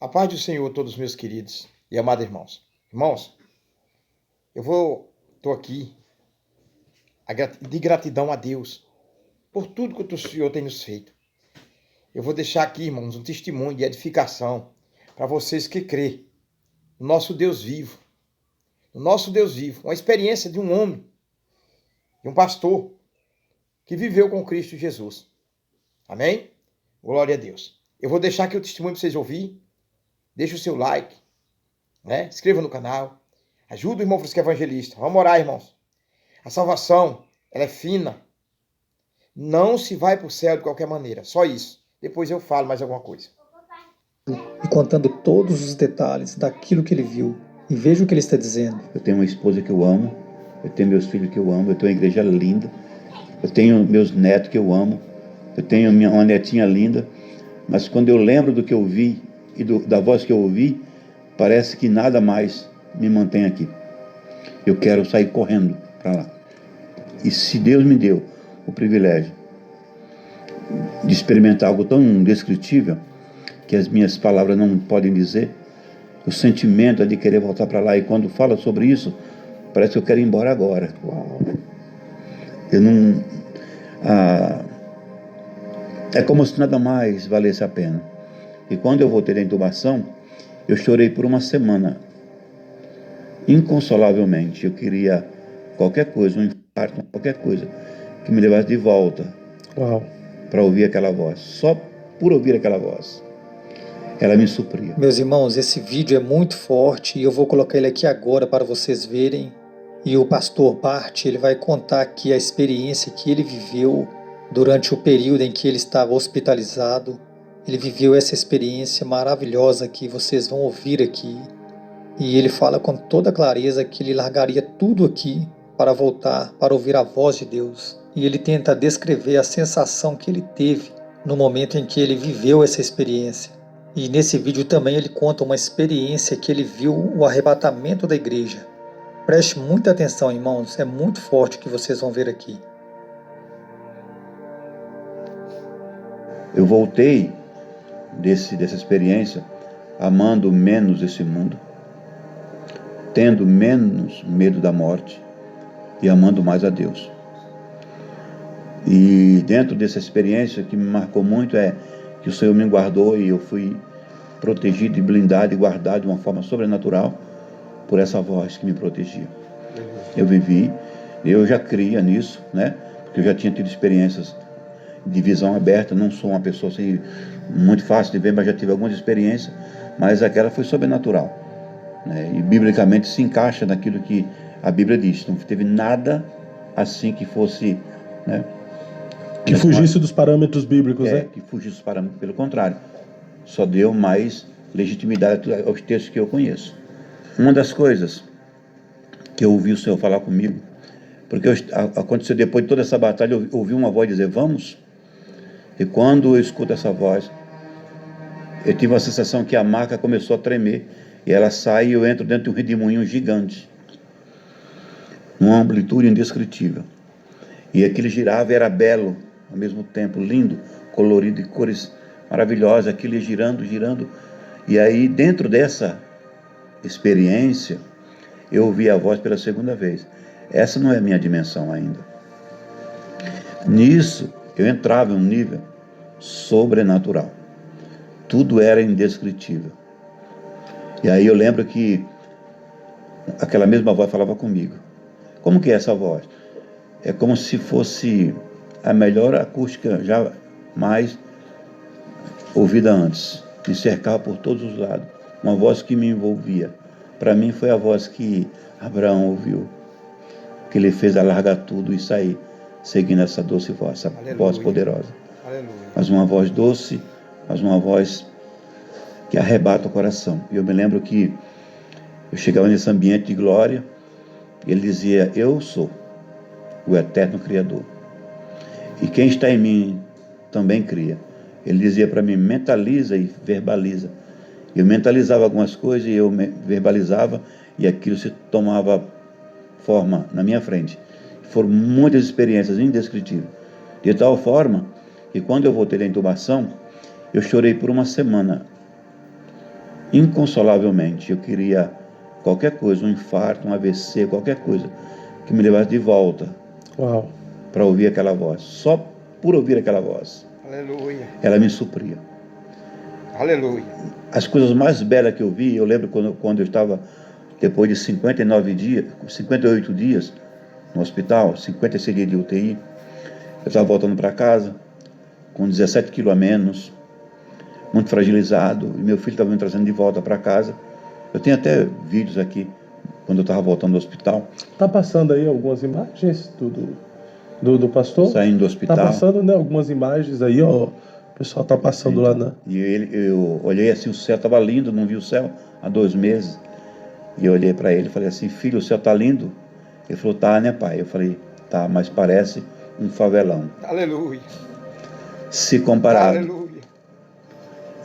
A paz do Senhor, todos os meus queridos e amados irmãos. Irmãos, estou aqui de gratidão a Deus por tudo que o Senhor tem nos feito. Eu vou deixar aqui, irmãos, um testemunho de edificação para vocês que crê no nosso Deus vivo. No nosso Deus vivo. Uma experiência de um homem, de um pastor, que viveu com Cristo Jesus. Amém? Glória a Deus. Eu vou deixar aqui o testemunho para vocês ouvirem. Deixa o seu like, né? Inscreva no canal. Ajuda o irmão Francisco Evangelista. Vamos orar, irmãos. A salvação, ela é fina. Não se vai para o céu de qualquer maneira. Só isso. Depois eu falo mais alguma coisa. E contando todos os detalhes daquilo que ele viu. E veja o que ele está dizendo. Eu tenho uma esposa que eu amo. Eu tenho meus filhos que eu amo. Eu tenho uma igreja linda. Eu tenho meus netos que eu amo. Eu tenho uma netinha linda. Mas quando eu lembro do que eu vi e da voz que eu ouvi, parece que nada mais me mantém aqui. Eu quero sair correndo para lá. E se Deus me deu o privilégio de experimentar algo tão indescritível, que as minhas palavras não podem dizer, o sentimento é de querer voltar para lá. E quando fala sobre isso, parece que eu quero ir embora agora. Uau. Eu não... é como se nada mais valesse a pena. E quando eu voltei da intubação, eu chorei por uma semana. Inconsolavelmente. Eu queria qualquer coisa, um infarto, qualquer coisa que me levasse de volta. Uau. Para ouvir aquela voz. Só por ouvir aquela voz. Ela me supria. Meus irmãos, esse vídeo é muito forte e eu vou colocar ele aqui agora para vocês verem. E o pastor Bart, ele vai contar aqui a experiência que ele viveu durante o período em que ele estava hospitalizado. Ele viveu essa experiência maravilhosa que vocês vão ouvir aqui. E ele fala com toda clareza que ele largaria tudo aqui para voltar, para ouvir a voz de Deus. E ele tenta descrever a sensação que ele teve no momento em que ele viveu essa experiência. E nesse vídeo também ele conta uma experiência que ele viu o arrebatamento da igreja. Preste muita atenção, irmãos, é muito forte o que vocês vão ver aqui. Eu voltei dessa experiência amando menos esse mundo, tendo menos medo da morte e amando mais a Deus. E dentro dessa experiência, o que me marcou muito é que o Senhor me guardou e eu fui protegido e blindado e guardado de uma forma sobrenatural por essa voz que me protegia. Eu vivi, eu já cria nisso, né? Porque eu já tinha tido experiências de visão aberta, não sou uma pessoa assim, muito fácil de ver, mas já tive algumas experiências, mas aquela foi sobrenatural, né? E biblicamente se encaixa naquilo que a Bíblia diz. Não teve nada assim que fosse, né, que fugisse dos parâmetros bíblicos, né? Que fugisse dos parâmetros, pelo contrário, só deu mais legitimidade aos textos que eu conheço. Uma das coisas que eu ouvi o Senhor falar comigo, porque aconteceu depois de toda essa batalha, eu ouvi uma voz dizer, vamos? E quando eu escuto essa voz, eu tive a sensação que a maca começou a tremer, e ela sai e eu entro dentro de um redemoinho gigante, uma amplitude indescritível. E aquilo girava e era belo, ao mesmo tempo, lindo, colorido e cores maravilhosas, aquilo ia girando, girando. E aí, dentro dessa experiência, eu ouvi a voz pela segunda vez. Essa não é a minha dimensão ainda. Nisso, eu entrava em um nível sobrenatural. Tudo era indescritível. E aí eu lembro que aquela mesma voz falava comigo. Como que é essa voz? É como se fosse a melhor acústica já mais ouvida antes. Me cercava por todos os lados. Uma voz que me envolvia. Para mim foi a voz que Abraão ouviu. Que ele fez alargar tudo e sair seguindo essa doce voz, essa voz poderosa. Aleluia. Mas uma voz doce, mas uma voz que arrebata o coração. E eu me lembro que eu chegava nesse ambiente de glória e ele dizia, eu sou o eterno Criador. E quem está em mim também cria. Ele dizia para mim, mentaliza e verbaliza. Eu mentalizava algumas coisas e eu verbalizava e aquilo se tomava forma na minha frente. Foram muitas experiências indescritíveis. De tal forma que quando eu voltei da intubação, eu chorei por uma semana. inconsolavelmente. Eu queria qualquer coisa, um infarto, um AVC, qualquer coisa que me levasse de volta Uau. para ouvir aquela voz. Só por ouvir aquela voz, Aleluia. ela me supria. Aleluia. As coisas mais belas que eu vi, eu lembro quando eu estava, depois de 59 dias, 58 dias no hospital, 56 dias de UTI, eu estava voltando para casa, com 17 quilos a menos, muito fragilizado, e meu filho estava me trazendo de volta para casa. Eu tenho até vídeos aqui, quando eu estava voltando do hospital. Tá passando aí algumas imagens do pastor? Saindo do hospital. Tá passando, né, algumas imagens aí, ó. O pessoal tá passando Então, lá na... E eu olhei assim, o céu estava lindo, não vi o céu há 2 meses. E eu olhei para ele e falei assim, filho, o céu está lindo? Ele falou, tá, né, pai? Eu falei, tá, mas parece um favelão. Aleluia. Se comparado Aleluia.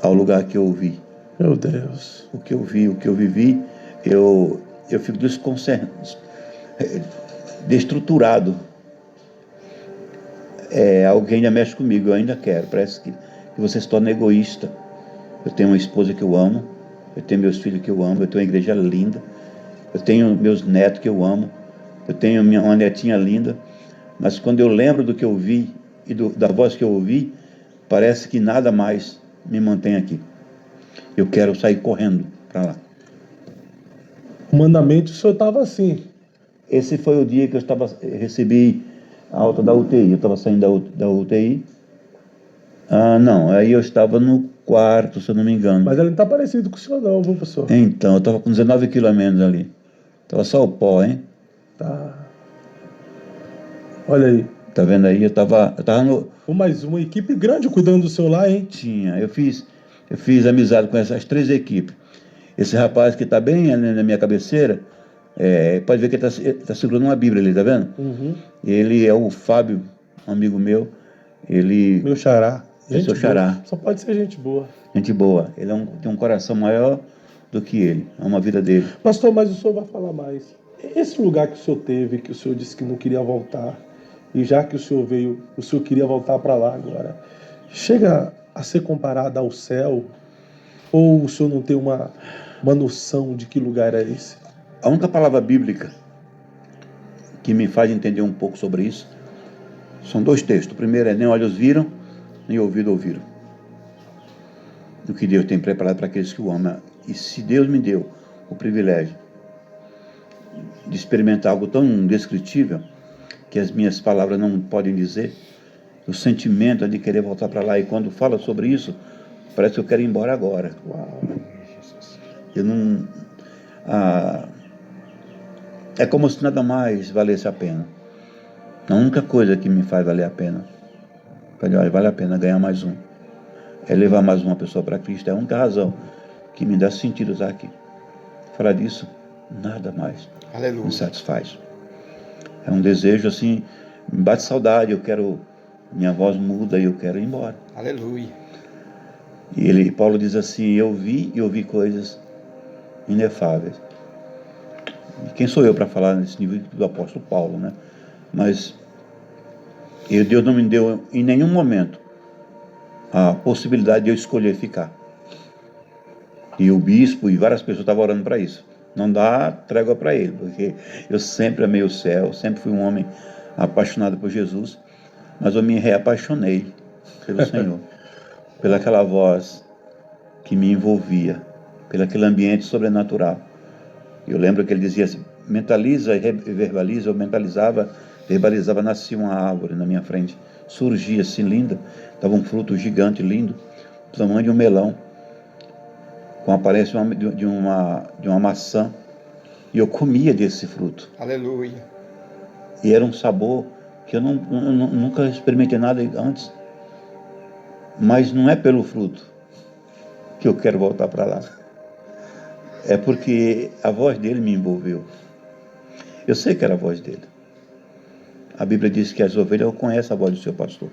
ao lugar que eu vi, Meu Deus. o que eu vi, o que eu vivi, eu fico destruturado. Alguém ainda mexe comigo, eu ainda quero. Parece que você se torna egoísta. Eu tenho uma esposa que eu amo, eu tenho meus filhos que eu amo, eu tenho uma igreja linda, eu tenho meus netos que eu amo, eu tenho uma netinha linda, mas quando eu lembro do que eu vi e da voz que eu ouvi, parece que nada mais me mantém aqui. Eu quero sair correndo para lá. Humanamente o senhor estava assim. Esse foi o dia que recebi a alta da UTI. Eu estava saindo da UTI. Não, aí eu estava no quarto, se eu não me engano. Mas ele não está parecido com o senhor não, viu, pastor? Então, eu estava com 19 quilos a menos ali. Estava só o pó, hein? Tá. Olha aí. Tá vendo aí? Eu tava no... Mais uma equipe grande cuidando do seu lá, hein? Tinha. Eu fiz amizade com essas 3 equipes. Esse rapaz que está bem na minha cabeceira, pode ver que ele tá segurando uma Bíblia ali, tá vendo? Uhum. Ele é o Fábio, um amigo meu. Ele... Meu xará. É seu xará. Boa. Só pode ser gente boa. Gente boa. Ele tem um coração maior do que ele. Ama a vida dele. Pastor, mas o senhor vai falar mais. Esse lugar que o senhor teve, que o senhor disse que não queria voltar, e já que o senhor veio, o senhor queria voltar para lá agora, chega a ser comparado ao céu? Ou o senhor não tem uma noção de que lugar é esse? A única palavra bíblica que me faz entender um pouco sobre isso são 2 textos. O primeiro é: nem olhos viram, nem ouvido ouviram o que Deus tem preparado para aqueles que o amam. E se Deus me deu o privilégio de experimentar algo tão indescritível que as minhas palavras não podem dizer, o sentimento é de querer voltar para lá. E quando fala sobre isso, parece que eu quero ir embora agora. Uau. Eu não... é como se nada mais valesse a pena. A única coisa que me faz valer a pena, olha, vale a pena ganhar mais um, é levar mais uma pessoa para Cristo. É a única razão que me dá sentido estar aqui. Fora disso, nada mais me satisfaz. É um desejo assim, me bate saudade, minha voz muda e eu quero ir embora. Aleluia. E Paulo diz assim: eu vi e ouvi coisas inefáveis. E quem sou eu para falar nesse nível do apóstolo Paulo, né? Mas Deus não me deu em nenhum momento a possibilidade de eu escolher ficar. E o bispo e várias pessoas estavam orando para isso. Não dá trégua para ele, porque eu sempre amei o céu, sempre fui um homem apaixonado por Jesus, mas eu me reapaixonei pelo Senhor, pelaquela voz que me envolvia, pelaquele ambiente sobrenatural. Eu lembro que ele dizia assim: mentaliza e verbaliza. Eu mentalizava, verbalizava, nascia uma árvore na minha frente, surgia assim linda, dava um fruto gigante, lindo, do tamanho de um melão, com a aparência de uma maçã, e eu comia desse fruto. Aleluia. E era um sabor que eu nunca experimentei nada antes. Mas não é pelo fruto que eu quero voltar para lá. É porque a voz dele me envolveu. Eu sei que era a voz dele. A Bíblia diz que as ovelhas conhecem a voz do seu pastor.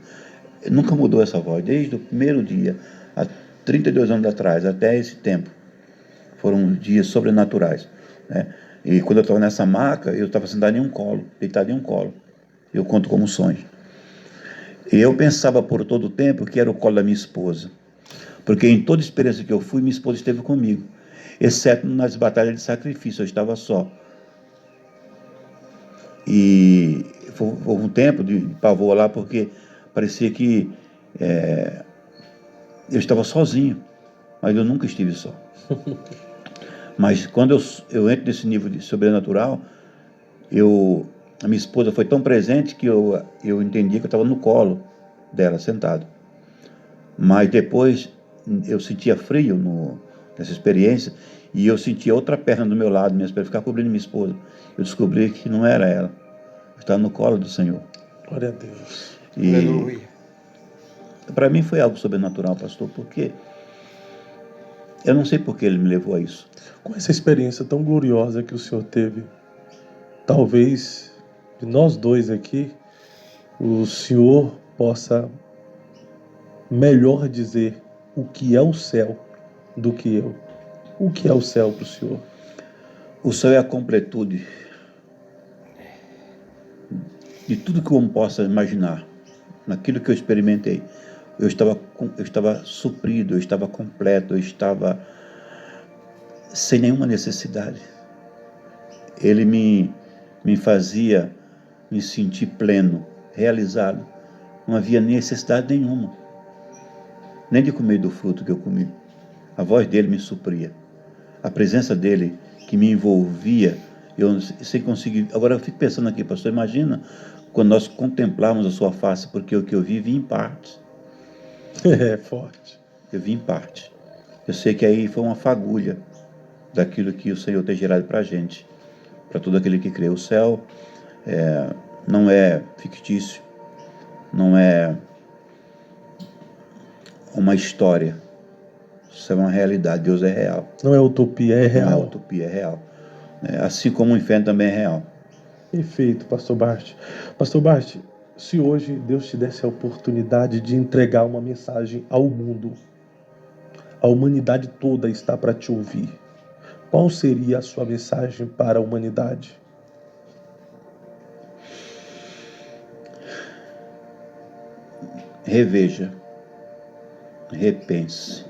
Nunca mudou essa voz, desde o primeiro dia, há 32 anos atrás, até esse tempo. Foram dias sobrenaturais, né? E quando eu estava nessa maca, eu estava sentado em um colo, deitado em um colo. Eu conto como sonho. E eu pensava por todo o tempo que era o colo da minha esposa. Porque em toda experiência que eu fui, minha esposa esteve comigo. exceto nas batalhas de sacrifício, eu estava só. E houve um tempo de pavor lá, porque parecia que eu estava sozinho, mas eu nunca estive só. Mas quando eu entro nesse nível de sobrenatural, a minha esposa foi tão presente que eu entendi que eu estava no colo dela, sentado. Mas depois eu sentia frio nessa experiência, e eu sentia outra perna do meu lado, minha perna ficava cobrindo minha esposa. Eu descobri que não era ela, eu estava no colo do Senhor. Glória a Deus. E Aleluia. para mim foi algo sobrenatural, pastor, porque eu não sei por que ele me levou a isso. Com essa experiência tão gloriosa que o Senhor teve, talvez de nós dois aqui, o Senhor possa melhor dizer o que é o céu do que eu. O que é o céu para o Senhor? O céu é a completude de tudo que o homem possa imaginar. Naquilo que eu experimentei, eu estava suprido, eu estava completo, eu estava sem nenhuma necessidade. Ele me fazia me sentir pleno, realizado. Não havia necessidade nenhuma, nem de comer do fruto que eu comi. A voz dele me supria. A presença dele que me envolvia, eu sem conseguir. Agora eu fico pensando aqui, pastor, imagina quando nós contemplarmos a sua face, porque o que eu vi em parte. É forte. Eu vi em parte. Eu sei que aí foi uma fagulha daquilo que o Senhor tem gerado para a gente, para todo aquele que crê. O céu não é fictício, não é uma história. Isso é uma realidade. Deus é real. Não é utopia, é real. Não é utopia, é real. Assim como o inferno também é real. Perfeito, pastor Bart. Pastor Bart, se hoje Deus te desse a oportunidade de entregar uma mensagem ao mundo, a humanidade toda está para te ouvir, qual seria a sua mensagem para a humanidade? Reveja, repense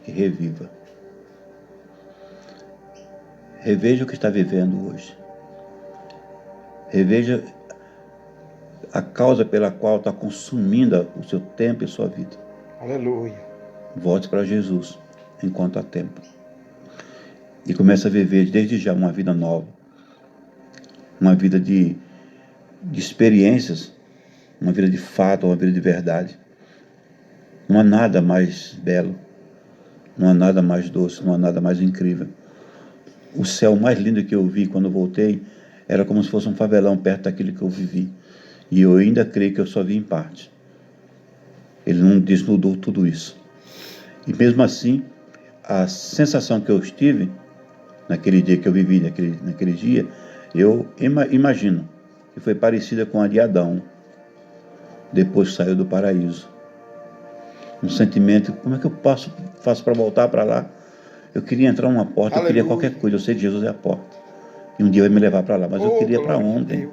e reviva. Reveja o que está vivendo hoje. Reveja a causa pela qual está consumindo o seu tempo e a sua vida. Aleluia. Volte para Jesus enquanto há tempo. E comece a viver desde já uma vida nova. Uma vida de experiências, uma vida de fato, uma vida de verdade. Não há nada mais belo, não há nada mais doce, não há nada mais incrível. O céu mais lindo que eu vi quando voltei era como se fosse um favelão perto daquilo que eu vivi. E eu ainda creio que eu só vi em parte. Ele não desnudou tudo isso. E mesmo assim, a sensação que eu tive naquele dia que eu vivi, naquele dia, eu imagino que foi parecida com a de Adão, depois que saiu do paraíso. Um sentimento, como é que eu faço para voltar para lá? Eu queria entrar numa porta, eu queria qualquer coisa, eu sei que Jesus é a porta. E um dia vai me levar para lá, mas eu queria para ontem.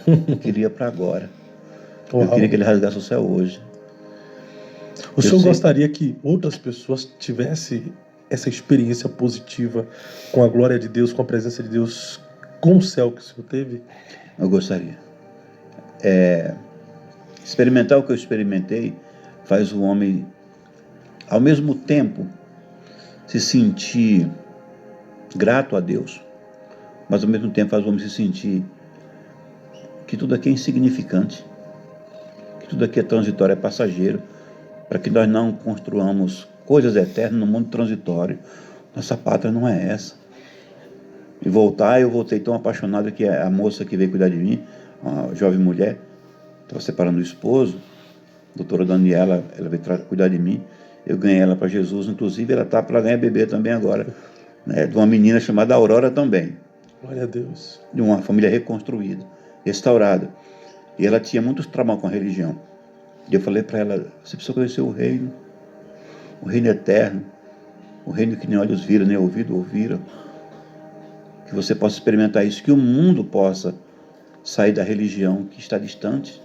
Eu queria para agora. Eu queria que ele rasgasse o céu hoje. O senhor gostaria que outras pessoas tivessem essa experiência positiva com a glória de Deus, com a presença de Deus, com o céu que o senhor teve? Eu gostaria. Experimentar o que eu experimentei faz o homem, ao mesmo tempo, se sentir grato a Deus, mas ao mesmo tempo faz o homem se sentir que tudo aqui é insignificante, que tudo aqui é transitório, é passageiro, para que nós não construamos coisas eternas no mundo transitório. Nossa pátria não é essa. E eu voltei tão apaixonado que a moça que veio cuidar de mim, uma jovem mulher, estava separando o esposo, a doutora Daniela, ela veio cuidar de mim, eu ganhei ela para Jesus, inclusive ela está para ganhar bebê também agora, né, de uma menina chamada Aurora também. Glória a Deus. De uma família reconstruída, restaurada. E ela tinha muitos traumas com a religião. E eu falei para ela, você precisa conhecer o reino eterno, o reino que nem olhos viram, nem ouvido ouviram, que você possa experimentar isso, que o mundo possa sair da religião que está distante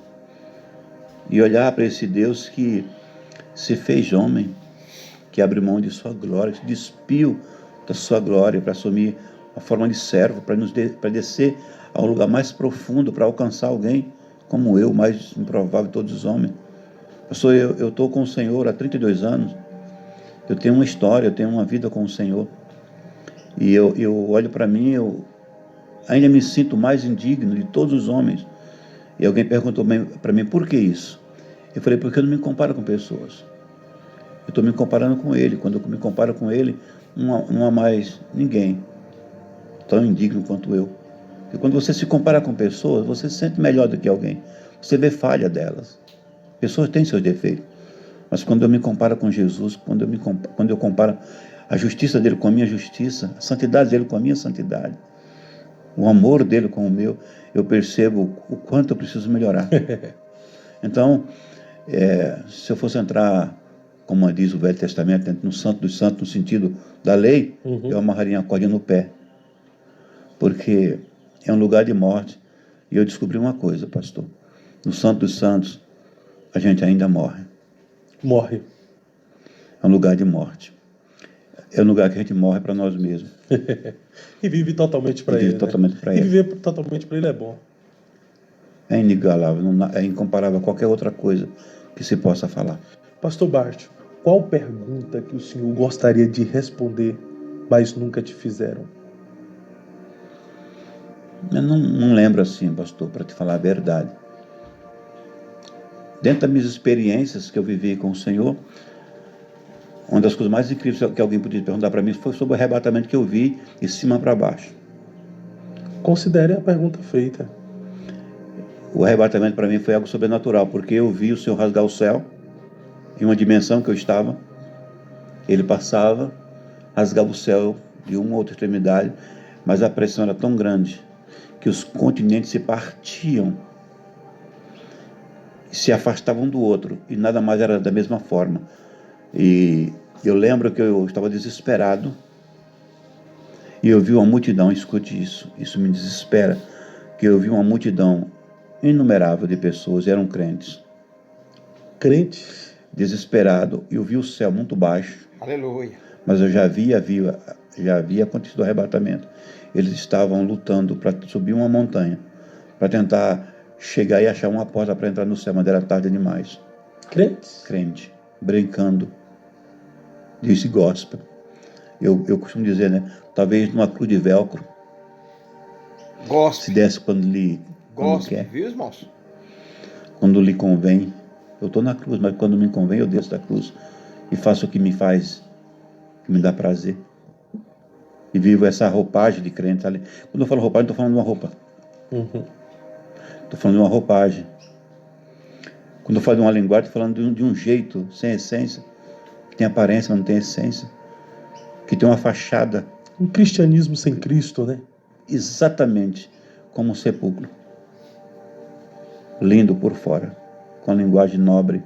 e olhar para esse Deus que se fez homem, que abriu mão de sua glória, que despiu da sua glória, para assumir a forma de servo, para descer ao lugar mais profundo, para alcançar alguém como eu, mais improvável de todos os homens. Pastor, eu estou com o Senhor há 32 anos, eu tenho uma história, eu tenho uma vida com o Senhor, e eu olho para mim, eu ainda me sinto mais indigno de todos os homens. E alguém perguntou para mim, por que isso? Eu falei, porque eu não me comparo com pessoas. Eu estou me comparando com Ele. Quando eu me comparo com Ele, não há mais ninguém tão indigno quanto eu. E quando você se compara com pessoas, você se sente melhor do que alguém. Você vê falha delas. Pessoas têm seus defeitos. Mas quando eu me comparo com Jesus, quando eu comparo a justiça dele com a minha justiça, a santidade dele com a minha santidade, o amor dele com o meu, eu percebo o quanto eu preciso melhorar. Então, se eu fosse entrar, como diz o Velho Testamento, no Santo dos Santos, no sentido da lei, eu amarraria a corda no pé. Porque é um lugar de morte. E eu descobri uma coisa, pastor. No Santo dos Santos, a gente ainda morre. Morre. É um lugar de morte. É um lugar que a gente morre para nós mesmos. E vive totalmente para ele. Totalmente para E ele. viver totalmente para ele é bom. É inigualável, é incomparável a qualquer outra coisa que se possa falar. Pastor Bart, qual pergunta que o senhor gostaria de responder, mas nunca te fizeram? Eu não lembro assim, pastor, para te falar a verdade. Dentro das minhas experiências que eu vivi com o Senhor, uma das coisas mais incríveis que alguém podia perguntar para mim foi sobre o arrebatamento que eu vi de cima para baixo. Considere a pergunta feita. O arrebatamento para mim foi algo sobrenatural, porque eu vi o Senhor rasgar o céu, em uma dimensão que eu estava. Ele passava, rasgava o céu de uma ou outra extremidade, mas a pressão era tão grande que os continentes se partiam, se afastavam um do outro, e nada mais era da mesma forma. E eu lembro que eu estava desesperado, e eu vi uma multidão, escute isso me desespera, que eu vi uma multidão inumerável de pessoas, eram crentes. Crentes? Desesperado, eu vi o céu muito baixo. Aleluia. Mas eu já havia acontecido o arrebatamento. Eles estavam lutando para subir uma montanha, para tentar chegar e achar uma porta para entrar no céu, mas era tarde demais. Crentes? Crente, brincando, disse gospel. Eu costumo dizer, né? Talvez numa cruz de velcro. Gospel. Se desse quando Gospel, quer. viu, irmãos? Quando lhe convém. Eu estou na cruz, mas quando me convém, eu desço da cruz. E faço o que me faz, que me dá prazer. E vivo essa roupagem de crente ali. Quando eu falo roupagem, não estou falando de uma roupa. Estou falando de uma roupagem. Quando eu falo de uma linguagem, estou falando de um jeito, sem essência. Que tem aparência, mas não tem essência. Que tem uma fachada. Um cristianismo sem Cristo, né? Exatamente como um sepulcro. Lindo por fora. Com a linguagem nobre,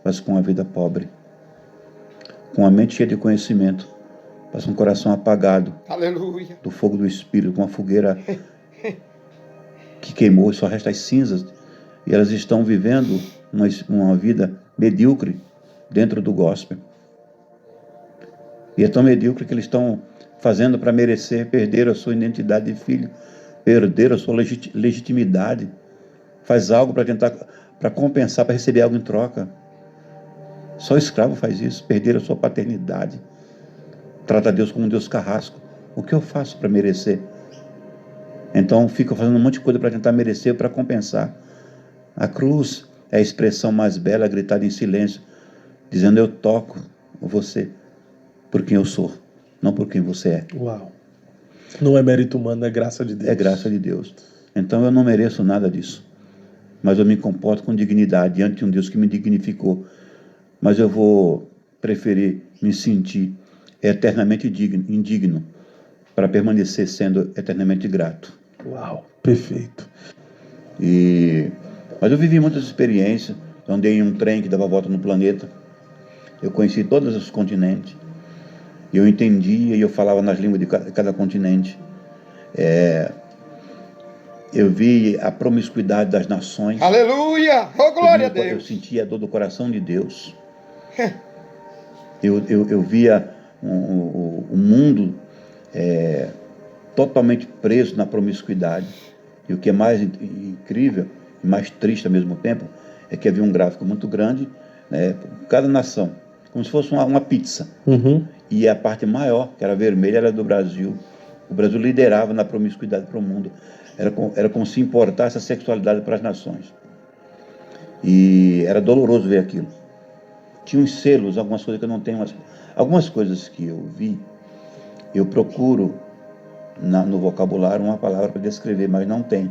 mas com a vida pobre. Com a mente cheia de conhecimento, mas com o coração apagado. Aleluia. Do fogo do Espírito, com uma fogueira que queimou e só resta as cinzas. E elas estão vivendo uma vida medíocre dentro do gospel. E é tão medíocre que eles estão fazendo para merecer, perder a sua identidade de filho, perder a sua legitimidade. Faz algo para tentar, para compensar, para receber algo em troca. Só o escravo faz isso, perder a sua paternidade. Trata Deus como um Deus carrasco. O que eu faço para merecer? Então fico fazendo um monte de coisa para tentar merecer, para compensar. A cruz é a expressão mais bela gritada em silêncio, dizendo: eu toco você por quem eu sou, não por quem você é. Uau. Não é mérito humano, é graça de Deus. É graça de Deus. Então eu não mereço nada disso. Mas eu me comporto com dignidade diante de um Deus que me dignificou. Mas eu vou preferir me sentir eternamente indigno para permanecer sendo eternamente grato. Uau, perfeito. Mas eu vivi muitas experiências. Eu andei em um trem que dava volta no planeta. Eu conheci todos os continentes. Eu entendia e eu falava nas línguas de cada continente. Eu vi a promiscuidade das nações. Aleluia! Oh, glória a Deus! Eu sentia a dor do coração de Deus. Eu via o mundo totalmente preso na promiscuidade. E o que é mais incrível e mais triste ao mesmo tempo é que havia um gráfico muito grande, né, cada nação, como se fosse uma pizza. E a parte maior, que era vermelha, era do Brasil. O Brasil liderava na promiscuidade para o mundo. Era como se importasse a sexualidade para as nações. E era doloroso ver aquilo. Tinha uns selos, algumas coisas que eu não tenho, mas algumas coisas que eu vi, eu procuro no vocabulário uma palavra para descrever, mas não tem.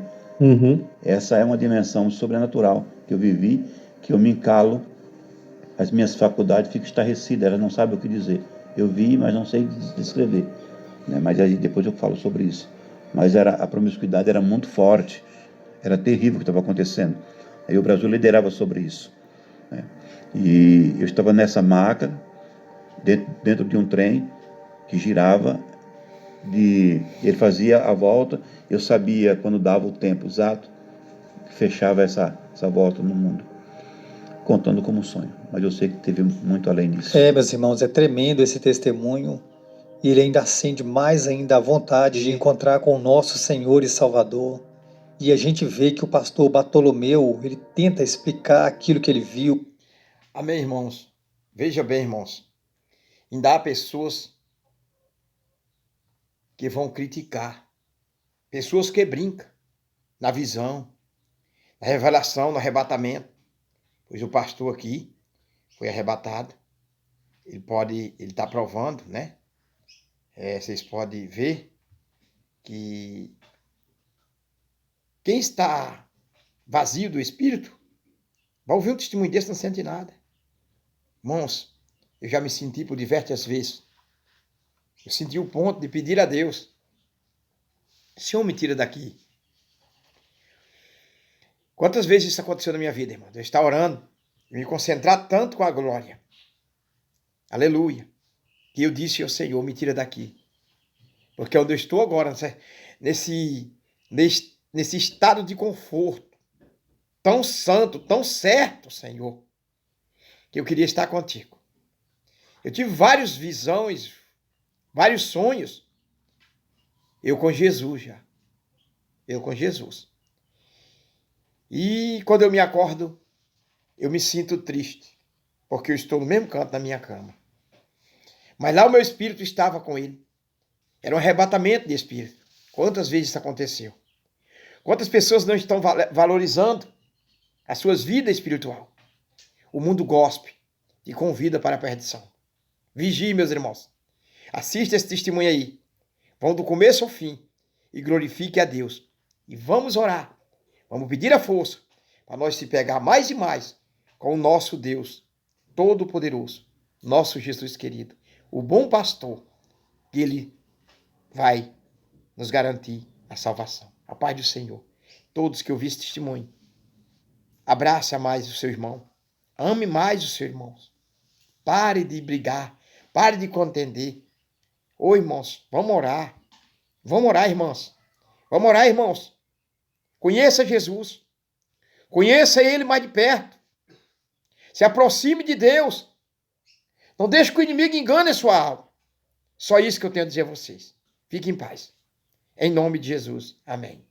Essa é uma dimensão sobrenatural que eu vivi, que eu me encalo, as minhas faculdades ficam estarrecidas, elas não sabem o que dizer. Eu vi, mas não sei descrever, né? Mas aí depois eu falo sobre isso. Mas a promiscuidade era muito forte, era terrível o que estava acontecendo. Aí o Brasil liderava sobre isso, né? E eu estava nessa maca, dentro de um trem que girava, ele fazia a volta, eu sabia quando dava o tempo exato, que fechava essa volta no mundo, contando como sonho. Mas eu sei que teve muito além disso. Meus irmãos, é tremendo esse testemunho. E ele ainda acende mais ainda a vontade de encontrar com o nosso Senhor e Salvador. E a gente vê que o pastor Bartolomeu, ele tenta explicar aquilo que ele viu. Amém, irmãos? Veja bem, irmãos. Ainda há pessoas que vão criticar. Pessoas que brincam na visão, na revelação, no arrebatamento. Pois o pastor aqui foi arrebatado. Ele está provando, né? Vocês podem ver que quem está vazio do Espírito vai ouvir um testemunho desse, não sente nada. Irmãos, eu já me senti por diversas vezes. Eu senti o ponto de pedir a Deus: Senhor, me tira daqui. Quantas vezes isso aconteceu na minha vida, irmão? Eu estar orando e me concentrar tanto com a glória. Aleluia. Que eu disse ao Senhor: me tira daqui. Porque onde eu estou agora, nesse estado de conforto, tão santo, tão certo, Senhor, que eu queria estar contigo. Eu tive várias visões, vários sonhos. Eu com Jesus já. Eu com Jesus. E quando eu me acordo, eu me sinto triste, porque eu estou no mesmo canto da minha cama. Mas lá o meu espírito estava com ele. Era um arrebatamento de espírito. Quantas vezes isso aconteceu? Quantas pessoas não estão valorizando as suas vidas espiritual? O mundo gospe e convida para a perdição. Vigie, meus irmãos. Assista esse testemunho aí. Vão do começo ao fim e glorifique a Deus. E vamos orar. Vamos pedir a força para nós se pegar mais e mais com o nosso Deus Todo-Poderoso, nosso Jesus querido, o bom pastor, que ele vai nos garantir a salvação. A paz do Senhor. Todos que ouviram esse testemunho, abraça mais o seu irmão. Ame mais os seus irmãos. Pare de brigar. Pare de contender. Ô, irmãos, vamos orar. Vamos orar, irmãos. Vamos orar, irmãos. Conheça Jesus. Conheça ele mais de perto. Se aproxime de Deus. Não deixe que o inimigo engane a sua alma. Só isso que eu tenho a dizer a vocês. Fiquem em paz. Em nome de Jesus. Amém.